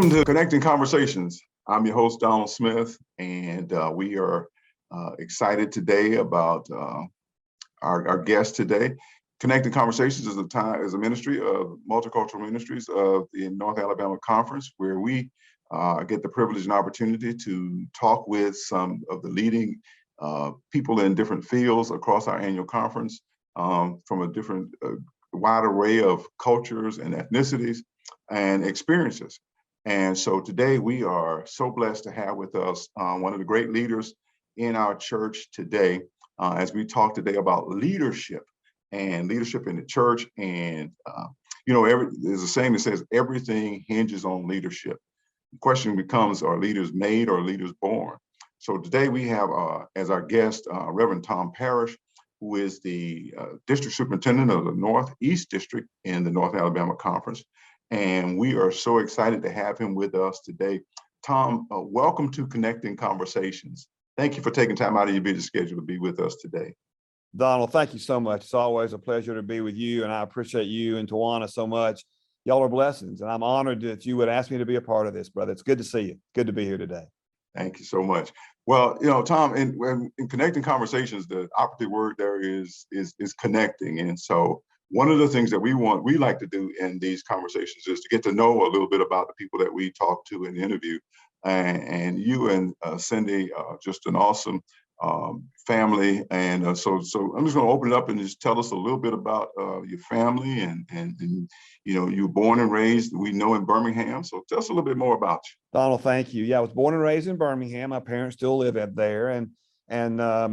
Welcome to Connecting Conversations. I'm your host, Donald Smith, and we are excited today about our guest today. Connecting Conversations is a ministry of Multicultural Ministries of the North Alabama Conference, where we get the privilege and opportunity to talk with some of the leading people in different fields across our annual conference from a different wide array of cultures and ethnicities and experiences. And so today we are so blessed to have with us one of the great leaders in our church today, as we talk today about leadership and leadership in the church. And, there's a saying that says everything hinges on leadership. The question becomes, are leaders made or leaders born? So today we have as our guest, Reverend Tom Parrish, who is the District Superintendent of the Northeast District in the North Alabama Conference. And we are so excited to have him with us today. Tom, welcome to Connecting Conversations. Thank you for taking time out of your busy schedule to be with us today. Donald, thank you so much. It's always a pleasure to be with you, and I appreciate you and Tawana so much. Y'all are blessings, and I'm honored that you would ask me to be a part of this, brother. It's good to see you. Good to be here today. Thank you so much. Well, Tom, in Connecting Conversations, the operative word there is connecting. And so one of the things that we like to do in these conversations is to get to know a little bit about the people that we talk to and interview. And you and Cindy are just an awesome family. And so I'm just going to open it up and just tell us a little bit about your family and you were born and raised, we know, in Birmingham. So tell us a little bit more about you. Donald, thank you. Yeah, I was born and raised in Birmingham. My parents still live out there, and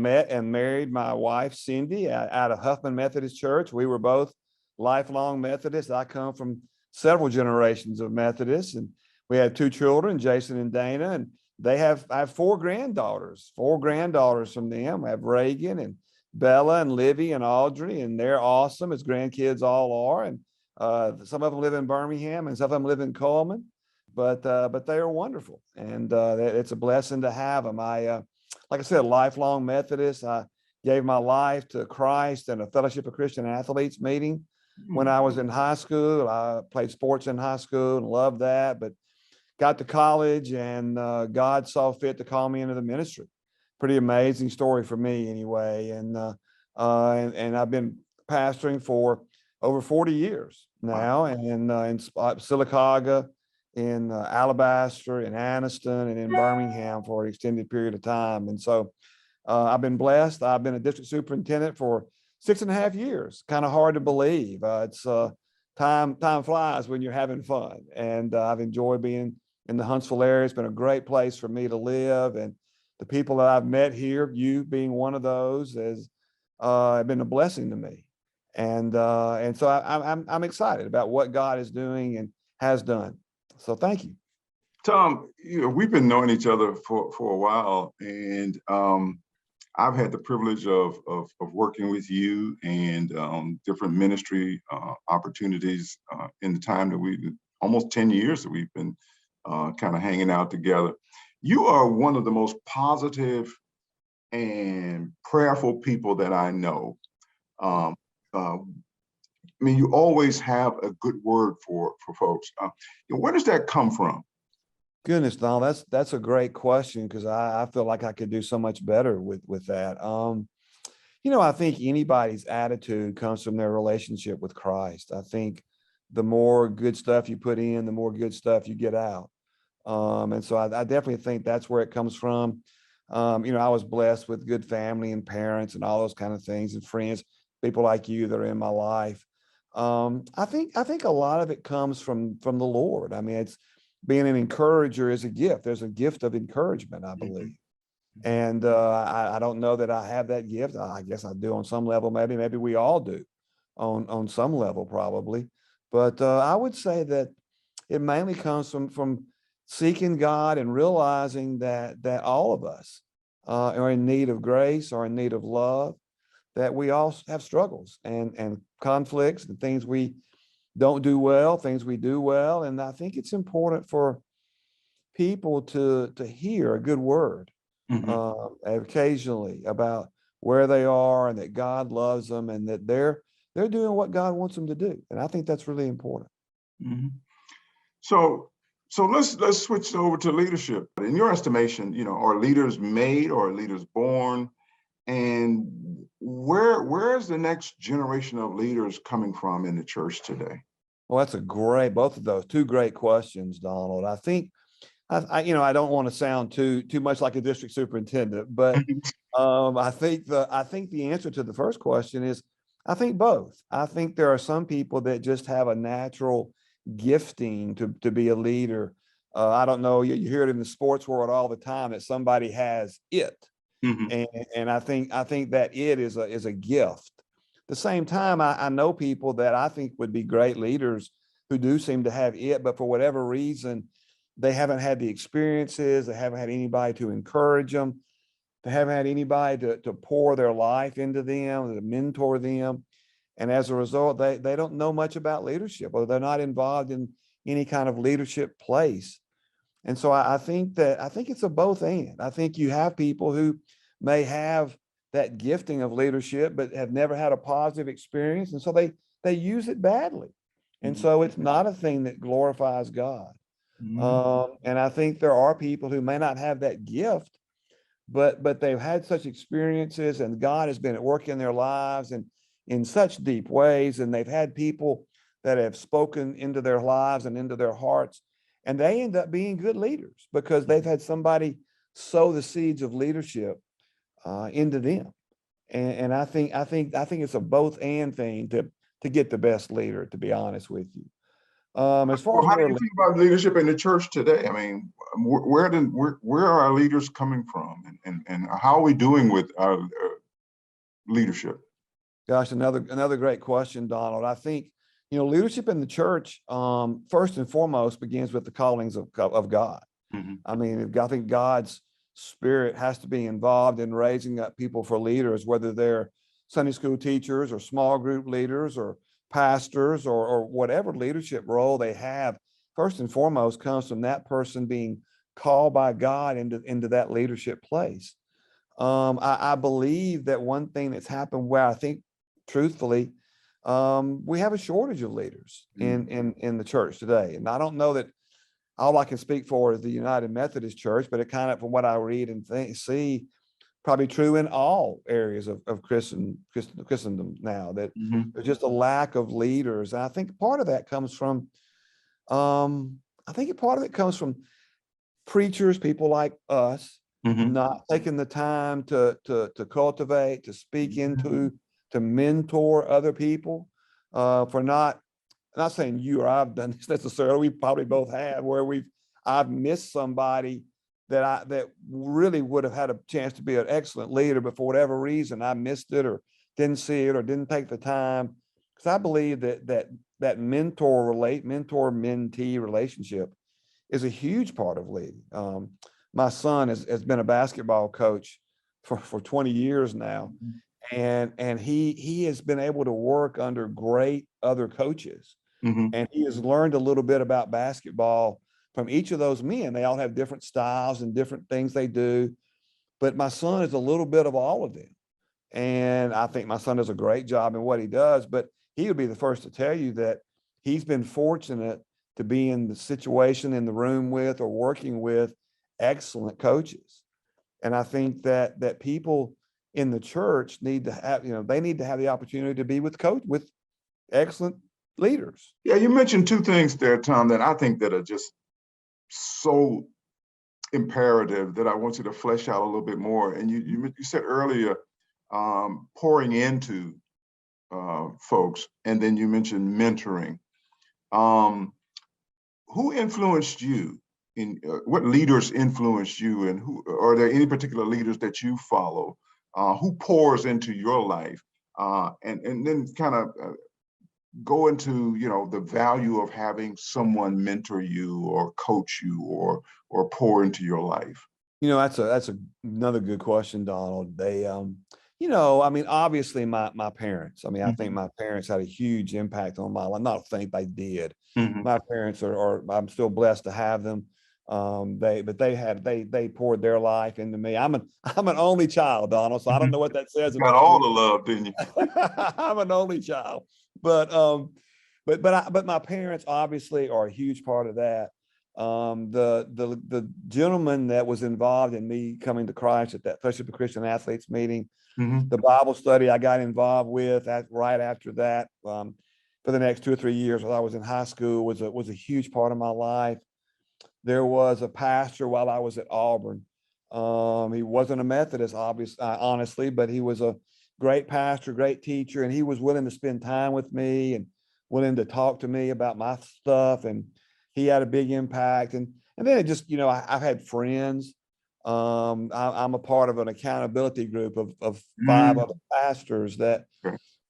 met and married my wife, Cindy, out of Huffman Methodist Church. We were both lifelong Methodists. I come from several generations of Methodists, and we have two children, Jason and Dana, and I have four granddaughters from them. I have Reagan and Bella and Livy and Audrey, and they're awesome, as grandkids all are. And some of them live in Birmingham and some of them live in Coleman, but they are wonderful. And it's a blessing to have them. Like I said, lifelong Methodist. I gave my life to Christ in a Fellowship of Christian Athletes meeting when I was in high school. I played sports in high school and loved that, but got to college and God saw fit to call me into the ministry. Pretty amazing story for me anyway. And I've been pastoring for over 40 years now, and in Sylacauga, in Alabaster, in Anniston, and in Birmingham for an extended period of time. And so I've been blessed. I've been a district superintendent for 6.5 years. Kind of hard to believe. It's time flies when you're having fun. And I've enjoyed being in the Huntsville area. It's been a great place for me to live. And the people that I've met here, you being one of those, has been a blessing to me. And so I'm excited about what God is doing and has done. So thank you. Tom, we've been knowing each other for a while, and I've had the privilege of working with you and different ministry opportunities in the time that almost 10 years that we've been kind of hanging out together. You are one of the most positive and prayerful people that I know. You always have a good word for folks. Where does that come from? Goodness, Donald, that's a great question, because I feel like I could do so much better with that. I think anybody's attitude comes from their relationship with Christ. I think the more good stuff you put in, the more good stuff you get out. And so I definitely think that's where it comes from. I was blessed with good family and parents and all those kind of things, and friends, people like you that are in my life. I think a lot of it comes from the Lord. I mean, it's being an encourager is a gift. There's a gift of encouragement, I believe. And I don't know that I have that gift. I guess I do on some level. Maybe we all do on some level, probably. But I would say that it mainly comes from seeking God and realizing that all of us are in need of grace, or in need of love, that we all have struggles and conflicts and things we don't do well, things we do well. And I think it's important for people to hear a good word occasionally about where they are, and that God loves them, and that they're doing what God wants them to do. And I think that's really important. So So let's switch over to leadership. In your estimation, are leaders made or are leaders born? And where's the next generation of leaders coming from in the church today? Well, that's both of those two great questions, Donald. I think I don't want to sound too much like a district superintendent, but I think the answer to the first question is I think both. I think there are some people that just have a natural gifting to be a leader. I don't know, you hear it in the sports world all the time that somebody has it. Mhm. And I think that it is a gift. At the same time, I know people that I think would be great leaders who do seem to have it, but for whatever reason, they haven't had the experiences, they haven't had anybody to encourage them, they haven't had anybody to pour their life into them, to mentor them. And as a result, they don't know much about leadership, or they're not involved in any kind of leadership place. And so I think it's a both and. I think you have people who may have that gifting of leadership, but have never had a positive experience. And so they use it badly. And so it's not a thing that glorifies God. And I think there are people who may not have that gift, but they've had such experiences and God has been at work in their lives and in such deep ways. And they've had people that have spoken into their lives and into their hearts. And they end up being good leaders because they've had somebody sow the seeds of leadership into them. And I think it's a both and thing to get the best leader, to be honest with you. As far Well, as how do where you think about leadership in the church today? I mean, where are our leaders coming from, and how are we doing with our leadership? Gosh, another great question, Donald. I think, leadership in the church, first and foremost, begins with the callings of God. Mhm. I mean, I think God's spirit has to be involved in raising up people for leaders, whether they're Sunday school teachers or small group leaders or pastors or whatever leadership role they have. First and foremost comes from that person being called by God into that leadership place. I believe that one thing that's happened where I think, truthfully, we have a shortage of leaders in the church today. And I don't know that all I can speak for is the United Methodist Church, but it kind of, from what I read and see, probably true in all areas of Christendom now, that Mhm. there's just a lack of leaders. And I think part of that comes from, part of it comes from preachers, people like us, Mhm. not taking the time to cultivate, to speak into, to mentor other people, for not saying you or I've done this necessarily. We probably both have, where I've missed somebody that really would have had a chance to be an excellent leader, but for whatever reason, I missed it or didn't see it or didn't take the time. Because I believe that mentor-mentee relationship is a huge part of leading. My son has been a basketball coach for 20 years now, and he has been able to work under great other coaches. Mhm. And he has learned a little bit about basketball from each of those men. They all have different styles and different things they do. But my son is a little bit of all of them. And I think my son does a great job in what he does, but he would be the first to tell you that he's been fortunate to be in the situation, in the room with, or working with excellent coaches. And I think that people in the church need to have, they need to have the opportunity to be with excellent leaders. Yeah, you mentioned two things there, Tom, that I think that are just so imperative that I want you to flesh out a little bit more. And you said earlier, pouring into folks, and then you mentioned mentoring. Who influenced you? What leaders influenced you, and who are there any particular leaders that you follow? Who pours into your life, and then kind of go into the value of having someone mentor you or coach you or pour into your life? That's another good question, Donald. I mean, obviously my parents. I mean, I think Mhm. my parents had a huge impact on my life. Not think they did. Mhm. My parents are I'm still blessed to have them. They poured their life into me. I'm an only child, Donald, so I don't Mhm. know what that says Got about all me. the love, didn't you? I'm an only child, but my parents obviously are a huge part of that. The gentleman that was involved in me coming to Christ at that Fellowship of Christian Athletes meeting, the Bible study I got involved with right after that, for the next 2 or 3 years while I was in high school was a huge part of my life. There was a pastor while I was at Auburn. He wasn't a Methodist, honestly, but he was a great pastor, great teacher, and he was willing to spend time with me and willing to talk to me about my stuff. And he had a big impact. And then it just, I've had friends. I'm a part of an accountability group of 5 other pastors that,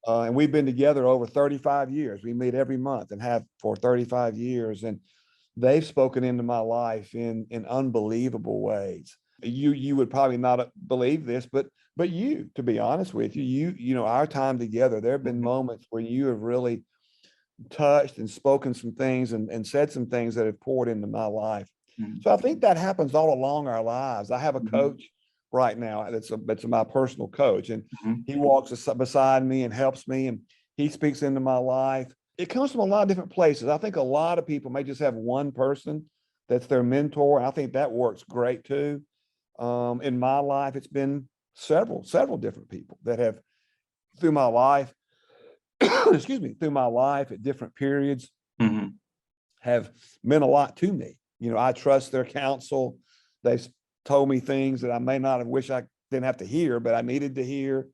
and we've been together over 35 years. We meet every month and have for 35 years. And they've spoken into my life in unbelievable ways. You would probably not believe this, but you, to be honest with you, our time together, there have been moments where you have really touched and spoken some things and said some things that have poured into my life. So I think that happens all along our lives. I have a coach right now that's my personal coach, and he walks beside me and helps me, and he speaks into my life. It comes from a lot of different places. I think a lot of people may just have one person that's their mentor, and I think that works great too. In my life, it's been several different people that have, through my life, through my life at different periods, have meant a lot to me. I trust their counsel. They've told me things that I may not have wished I didn't have to hear, but I needed to hear.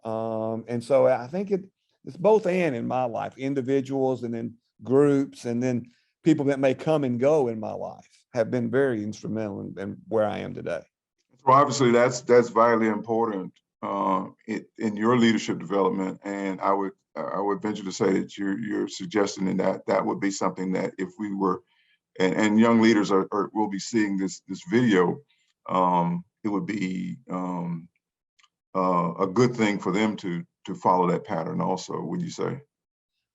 And so I think it's both and in my life, individuals and then groups, and then people that may come and go in my life have been very instrumental in where I am today. Well, obviously that's vitally important in your leadership development, and I would venture to say that you're suggesting that would be something that if we were, and young leaders will be seeing this video, it would be a good thing for them to follow that pattern also, would you say?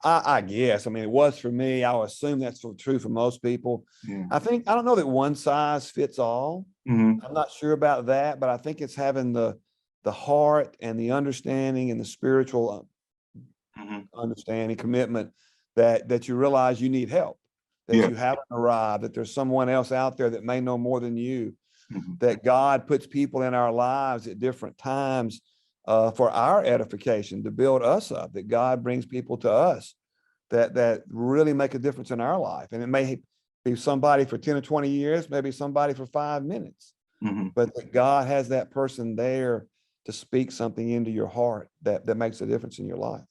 I guess. I mean, it was for me. I would assume that's true for most people. Yeah. I don't know that one size fits all. I'm not sure about that, but I think it's having the heart and the understanding and the spiritual understanding, commitment that you realize you need help, that you haven't arrived, that there's someone else out there that may know more than you, that God puts people in our lives at different times for our edification, to build us up, that God brings people to us that really make a difference in our life. And it may be somebody for 10 or 20 years, maybe somebody for 5 minutes, but that God has that person there to speak something into your heart that makes a difference in your life.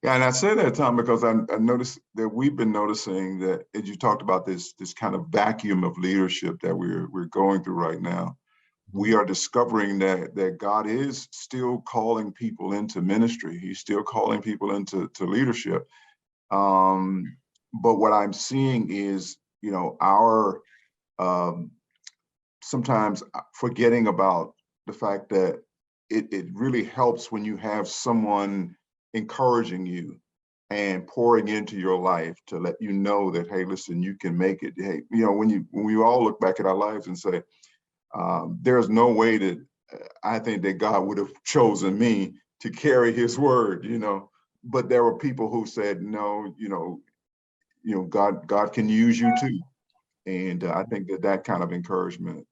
Yeah, and I say that, Tom, because I noticed that we've been noticing that, as you talked about this kind of vacuum of leadership that we're going through right now, we are discovering that God is still calling people into ministry. He's still calling people into leadership. But what I'm seeing is, our sometimes forgetting about the fact that it really helps when you have someone encouraging you and pouring into your life to let you know that, hey, listen, you can make it. Hey, when we all look back at our lives and say, there's no way that I think that God would have chosen me to carry his word, but there were people who said, no, God can use you too. And I think that kind of encouragement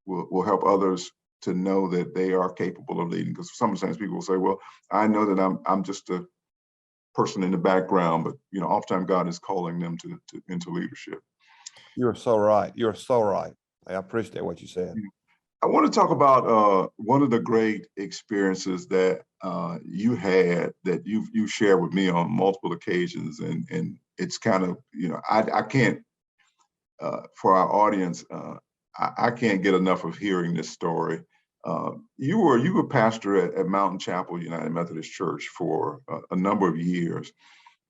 will help others to know that they are capable of leading. Because sometimes people will say, well, I know that I'm just a person in the background, but oftentimes God is calling them into leadership. You're so right. You're so right. I appreciate what you said. I want to talk about one of the great experiences that you had that you shared with me on multiple occasions, and it's kind of I can't for our audience I can't get enough of hearing this story. You were pastor at Mountain Chapel United Methodist Church for a number of years,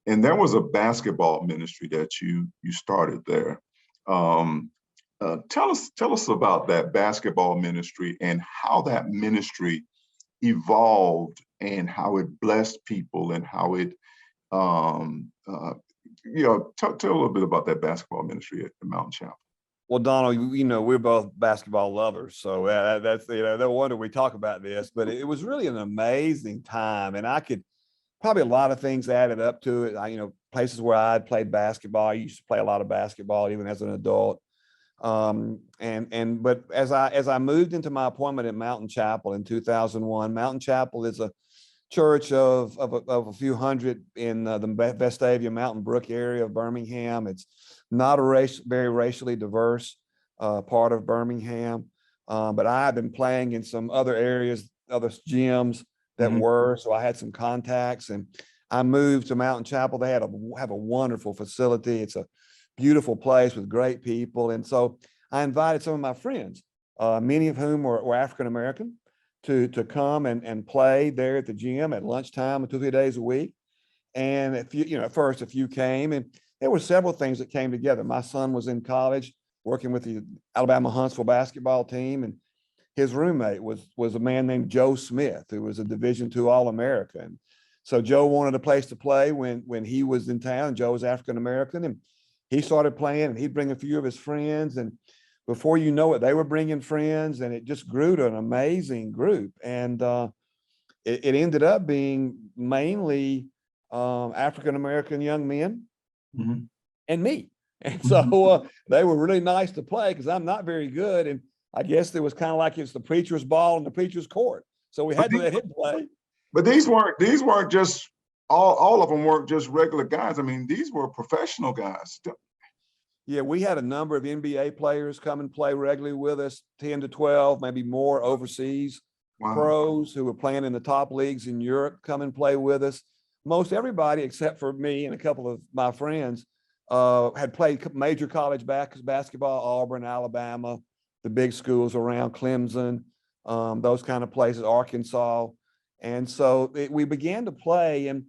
and there was a basketball ministry that you started there. Tell us about that basketball ministry and how that ministry evolved and how it blessed people and how it tell a little bit about that basketball ministry at the Mountain Chapel. Well, Donald, we're both basketball lovers, so that's no wonder we talk about this. But it was really an amazing time, and I could probably a lot of things added up to it. I places where I'd played basketball. I used to play a lot of basketball even as an adult. But as I moved into my appointment at Mountain Chapel in 2001, Mountain Chapel is a church of a few hundred in the Vestavia Mountain Brook area of Birmingham. It's not a very racially diverse part of Birmingham, but I have been playing in some other areas, other gyms that were, so I had some contacts, and I moved to Mountain Chapel. They have a wonderful facility. It's a beautiful place with great people, and so I invited some of my friends, many of whom were African American, to come and play there at the gym at lunchtime 2 or 3 days a week. And at first a few came, and there were several things that came together. My son was in college working with the Alabama Huntsville basketball team, and his roommate was a man named Joe Smith, who was a Division II All-American. So Joe wanted a place to play when he was in town. Joe was African American, and he started playing, and he'd bring a few of his friends, and before you know it, they were bringing friends, and it just grew to an amazing group. And it ended up being mainly African American young men and me. And so they were really nice to play because I'm not very good. And I guess it was kind of like it's the preacher's ball in the preacher's court. So we had to let him play. But these weren't just all of them weren't just regular guys. I mean, these were professional guys. Yeah, we had a number of NBA players come and play regularly with us, 10 to 12, maybe more overseas. Wow. Pros who were playing in the top leagues in Europe come and play with us. Most everybody, except for me and a couple of my friends, had played major college basketball, Auburn, Alabama, the big schools around Clemson, those kind of places, Arkansas. And so we began to play, and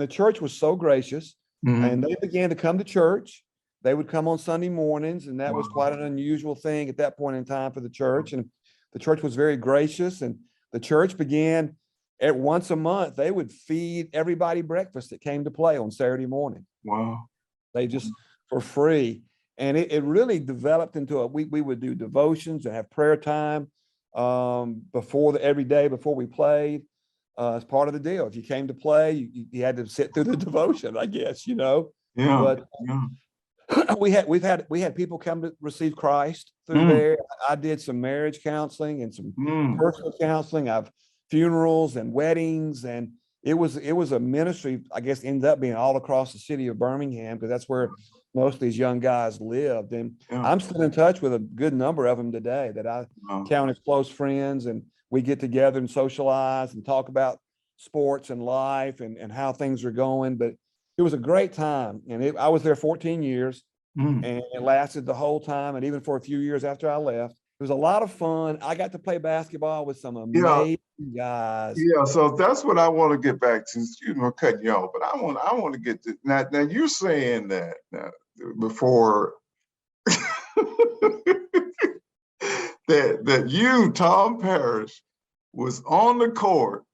the church was so gracious, and they began to come to church. They would come on Sunday mornings, and that was quite an unusual thing at that point in time for the church. And the church was very gracious, and the church began at once a month. They would feed everybody breakfast that came to play on Saturday morning. Wow. They just for free. And it really developed into we would do devotions and have prayer time every day before we played. As part of the deal. If you came to play, you had to sit through the devotion, I guess, Yeah. But we had people come to receive Christ through there. I did some marriage counseling and some personal counseling. I've funerals and weddings, and it was a ministry, I guess, ended up being all across the city of Birmingham, because that's where most of these young guys lived. And I'm still in touch with a good number of them today that I count as close friends, and we get together and socialize and talk about sports and life and how things are going. But it was a great time. And I was there 14 years and it lasted the whole time. And even for a few years after I left, it was a lot of fun. I got to play basketball with some amazing guys. Yeah, so that's what I want to get back to, cutting you off, but I want to get to now you're saying that before that you, Tom Parrish, was on the court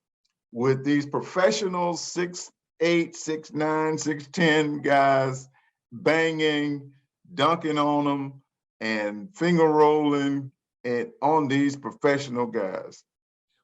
with these professional 6'8", 6'9", 6'10" guys, banging, dunking on them, and finger rolling on these professional guys.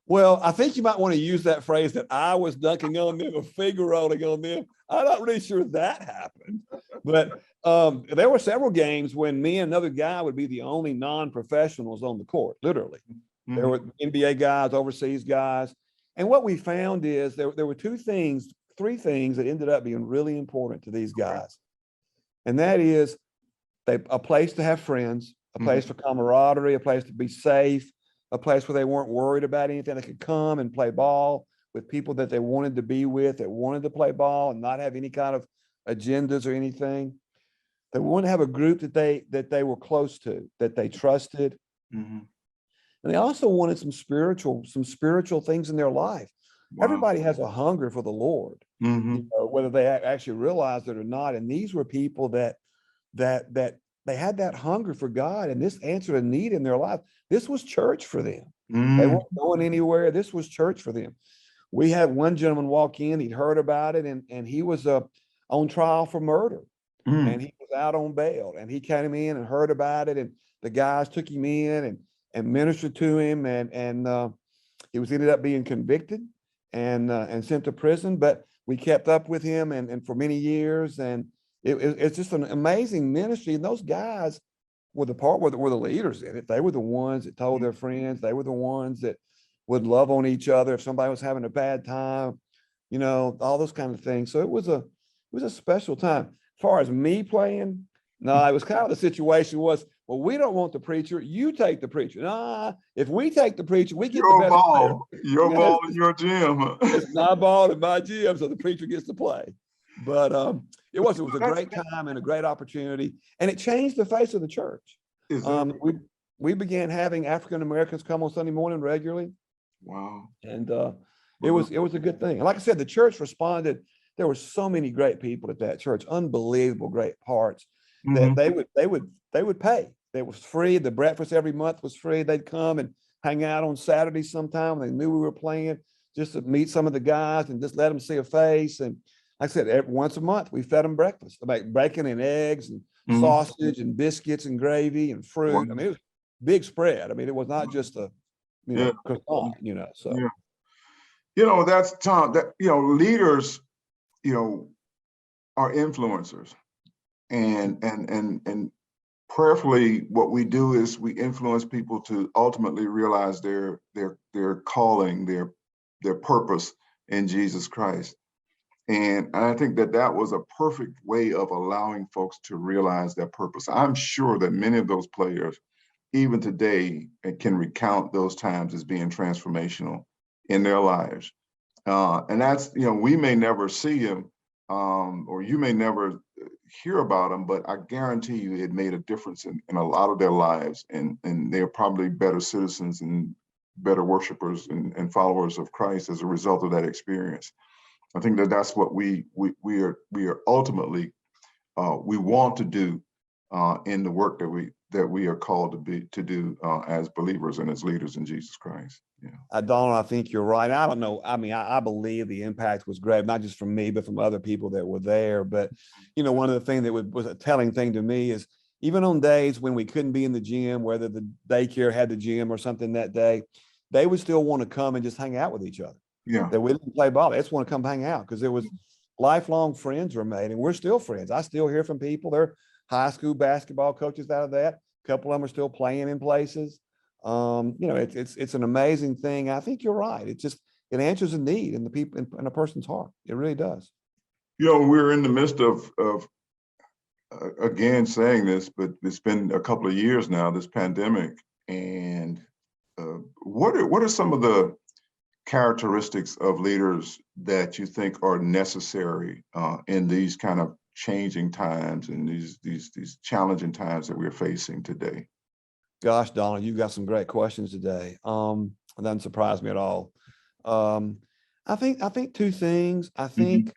Well, I think you might want to use that phrase that I was dunking on them or finger rolling on them. I'm not really sure that happened, but there were several games when me and another guy would be the only non-professionals on the court, literally. There were NBA guys, overseas guys. And what we found is there were three things that ended up being really important to these guys. And that is a place to have friends, a place for camaraderie, a place to be safe, a place where they weren't worried about anything. They could come and play ball with people that they wanted to be with, that wanted to play ball and not have any kind of agendas or anything. They wanted to have a group that they were close to, that they trusted. And they also wanted some spiritual things in their life. Wow. Everybody has a hunger for the Lord, whether they actually realize it or not. And these were people that they had that hunger for God, and this answered a need in their life. This was church for them. They weren't going anywhere. This was church for them. We had one gentleman walk in, he'd heard about it, and he was on trial for murder. And he was out on bail, and he came in and heard about it, and the guys took him in and ministered to him, and he was ended up being convicted, and sent to prison, but we kept up with him and for many years. And it's just an amazing ministry. And those guys were were the leaders in it. They were the ones that told their friends. They were the ones that would love on each other if somebody was having a bad time, all those kind of things. So it was a special time. As far as me playing, no, it was kind of the situation was, well, we don't want the preacher. You take the preacher. Nah, if we take the preacher, we get Your the best ball, player. your ball in your gym. It's my ball in my gym, so the preacher gets to play. But it was a great time and a great opportunity, and it changed the face of the church. We began having African Americans come on Sunday morning regularly. Wow. And it was a good thing. And like I said, the church responded. There were so many great people at that church, unbelievable great parts that they would pay. It was free. The breakfast every month was free. They'd come and hang out on Saturdays sometime. They knew we were playing, just to meet some of the guys and just let them see a face. And like I said, once a month we fed them breakfast, like bacon and eggs and sausage and biscuits and gravy and fruit. Wow. I mean, it was a big spread. I mean, it was not just a croissant, so. That's Tom, that leaders are influencers, and prayerfully what we do is we influence people to ultimately realize their calling, their purpose in Jesus Christ. And I think that was a perfect way of allowing folks to realize their purpose. I'm sure that many of those players, even today, can recount those times as being transformational in their lives. And that's, we may never see them, or you may never hear about them, but I guarantee you it made a difference in a lot of their lives. And they're probably better citizens and better worshipers and followers of Christ as a result of that experience. I think that's what we are ultimately we want to do in the work that we are called to do as believers and as leaders in Jesus Christ. Yeah. Donald, I think you're right. I don't know. I mean, I believe the impact was great, not just from me, but from other people that were there. But, one of the things that was a telling thing to me is even on days when we couldn't be in the gym, whether the daycare had the gym or something that day, they would still want to come and just hang out with each other. Yeah. That we didn't play ball. They just want to come hang out because there was lifelong friends were made, and we're still friends. I still hear from people. They're high school basketball coaches out of that. A couple of them are still playing in places. It's an amazing thing. I think you're right. It answers a need in the people in a person's heart. It really does. We're in the midst of again saying this, but it's been a couple of years now, this pandemic. And what are some of the characteristics of leaders that you think are necessary in these kind of changing times and these challenging times that we're facing today? Gosh, Donald, you've got some great questions today. It doesn't surprise me at all. I think two things. I think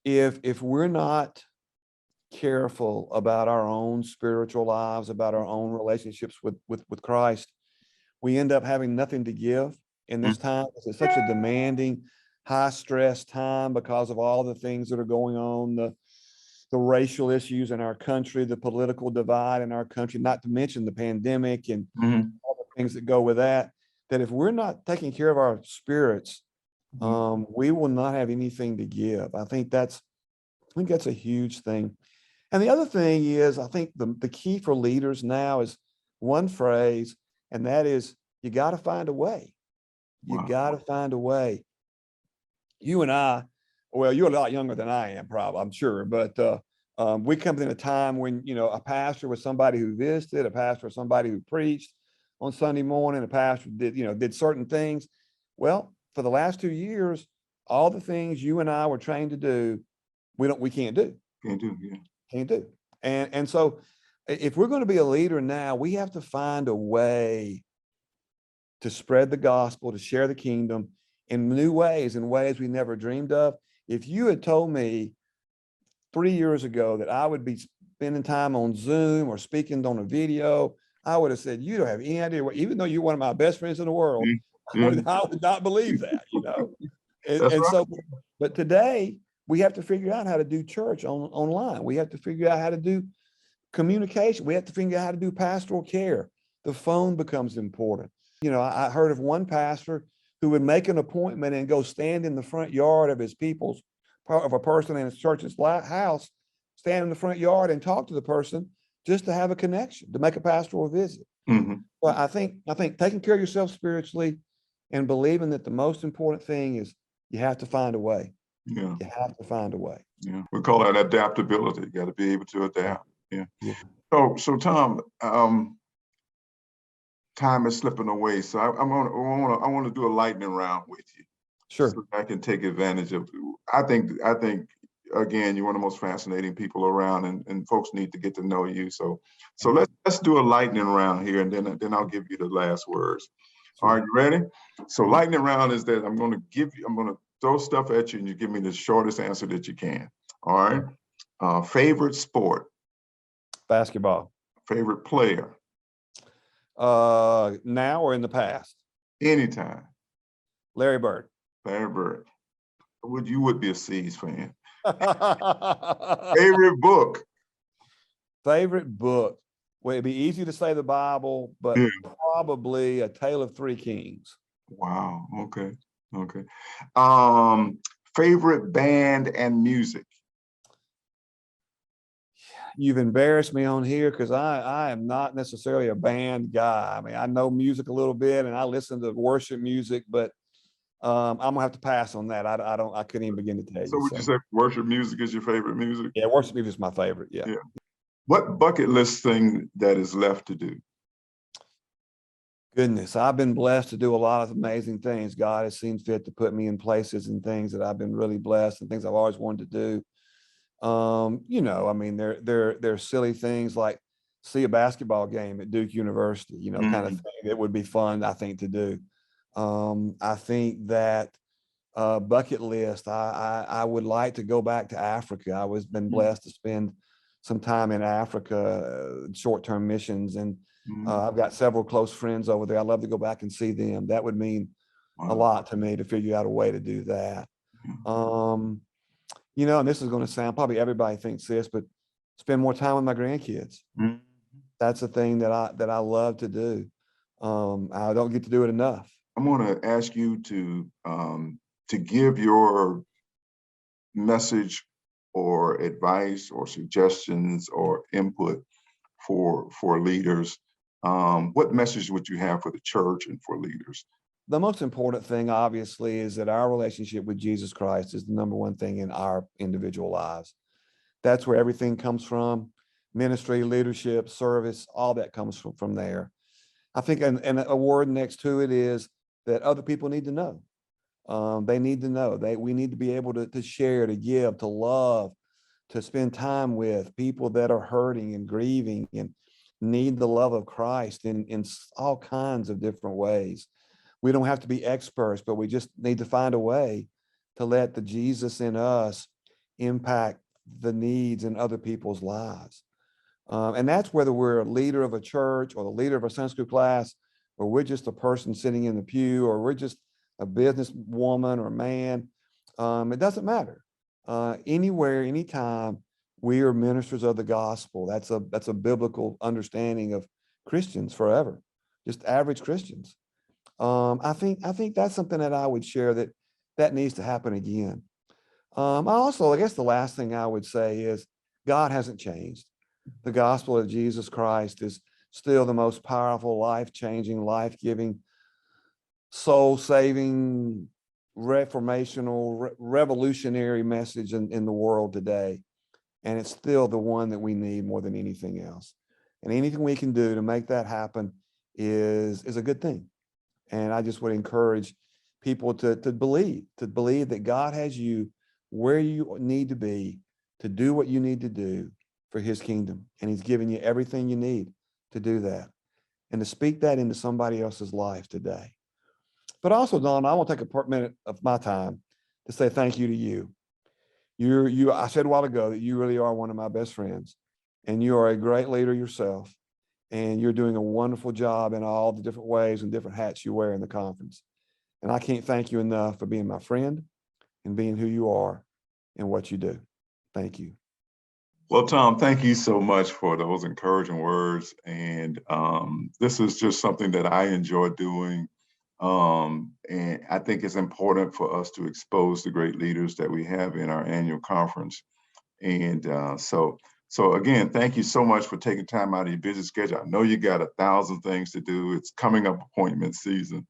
if we're not careful about our own spiritual lives, about our own relationships with Christ, we end up having nothing to give in this time. It's such a demanding, high stress time because of all the things that are going on, the racial issues in our country, the political divide in our country, not to mention the pandemic and all the things that go with that, that if we're not taking care of our spirits, we will not have anything to give. I think that's a huge thing. And the other thing is, I think the key for leaders now is one phrase, and that is, you got to find a way. You got to find a way. You and I, well, you're a lot younger than I am, probably, I'm sure, but we come in a time when, a pastor was somebody who visited, a pastor was somebody who preached on Sunday morning, a pastor did certain things. Well, for the last 2 years, all the things you and I were trained to do, we can't do. Can't do. And so if we're going to be a leader now, we have to find a way to spread the gospel, to share the kingdom in new ways, in ways we never dreamed of. If you had told me 3 years ago that I would be spending time on Zoom or speaking on a video, I would have said, you don't have any idea what, even though you're one of my best friends in the world, I would not believe that, So, but today we have to figure out how to do church online. We have to figure out how to do communication. We have to figure out how to do pastoral care. The phone becomes important. I heard of one pastor who would make an appointment and go stand in the front yard of his people's, of a person in his church's house, stand in the front yard and talk to the person just to have a connection, to make a pastoral visit. Mhm. Well, I think taking care of yourself spiritually and believing that the most important thing is you have to find a way. Yeah. You have to find a way. Yeah. We call that adaptability. You got to be able to adapt. Yeah. Yeah. So Tom, time is slipping away. So I want to do a lightning round with you. Sure. So I can take advantage of. I think again, you're one of the most fascinating people around, and folks need to get to know you. So let's do a lightning round here, and then I'll give you the last words. Sure. Are you ready? So lightning round is that I'm going to throw stuff at you, and you give me the shortest answer that you can. All right. Favorite sport? Basketball. Favorite player? Now or in the past? Anytime. Larry Bird. Larry Bird. You would be a C's fan. Favorite book? Favorite book. Well, it'd be easy to say the Bible, but Yeah. probably A Tale of Three Kings. Wow. Okay. Okay. Favorite band and music? You've embarrassed me on here because I am not necessarily a band guy. I mean, I know music a little bit and I listen to worship music, but I'm gonna have to pass on that. I couldn't even begin to tell you. So would you say worship music is your favorite music? Yeah, worship music is my favorite. Yeah. What bucket list thing that is left to do? Goodness, I've been blessed to do a lot of amazing things. God has seen fit to put me in places and things that I've been really blessed and things I've always wanted to do. I mean, they're silly things like see a basketball game at Duke University, kind of thing that would be fun, I think, to do. I think that bucket list, I would like to go back to Africa. I was been blessed to spend some time in Africa, short-term missions, and I've got several close friends over there. I'd love to go back and see them. That would mean a lot to me to figure out a way to do that. And this is going to sound, probably everybody thinks this, but spend more time with my grandkids. That's a thing that I love to do. I don't get to do it enough. I'm going to ask you to give your message or advice or suggestions or input for leaders. What message would you have for the church and for leaders? The most important thing, obviously, is that our relationship with Jesus Christ is the number one thing in our individual lives. That's where everything comes from. Ministry, leadership, service, all that comes from there. I think, and a word next to it is that other people need to know. They need to know. We need to be able to share, to give, to love, to spend time with people that are hurting and grieving and need the love of Christ in all kinds of different ways. We don't have to be experts, but we just need to find a way to let the Jesus in us impact the needs in other people's lives. And that's whether we're a leader of a church or the leader of a Sunday school class, or we're just a person sitting in the pew, or we're just a business woman or man. It doesn't matter. Anywhere, anytime, we are ministers of the gospel. That's a biblical understanding of Christians forever, just average Christians. I think that's something that I would share that needs to happen again. I guess the last thing I would say is God hasn't changed. The gospel of Jesus Christ is still the most powerful, life-changing, life-giving, soul-saving, reformational, revolutionary message in the world today. And it's still the one that we need more than anything else. And anything we can do to make that happen is a good thing. And I just would encourage people to believe that God has you where you need to be to do what you need to do for his kingdom. And he's given you everything you need to do that and to speak that into somebody else's life today. But also, Don, I want to take a minute of my time to say thank you to you. I said a while ago that you really are one of my best friends, and you are a great leader yourself. And you're doing a wonderful job in all the different ways and different hats you wear in the conference. And I can't thank you enough for being my friend and being who you are and what you do. Thank you. Well, Tom, thank you so much for those encouraging words. And this is just something that I enjoy doing. And I think it's important for us to expose the great leaders that we have in our annual conference. And so again, thank you so much for taking time out of your busy schedule. I know you got 1,000 things to do. It's coming up appointment season,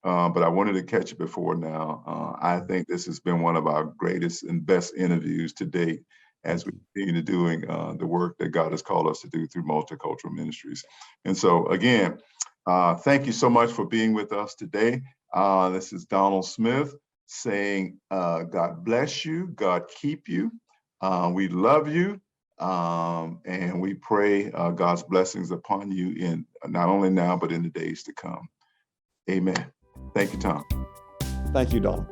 but I wanted to catch you before now. I think this has been one of our greatest and best interviews to date as we continue to doing the work that God has called us to do through Multicultural Ministries. And so again, thank you so much for being with us today. This is Donald Smith saying, God bless you, God keep you. We love you, and we pray God's blessings upon you in not only now, but in the days to come. Amen. Thank you, Tom. Thank you, Donald.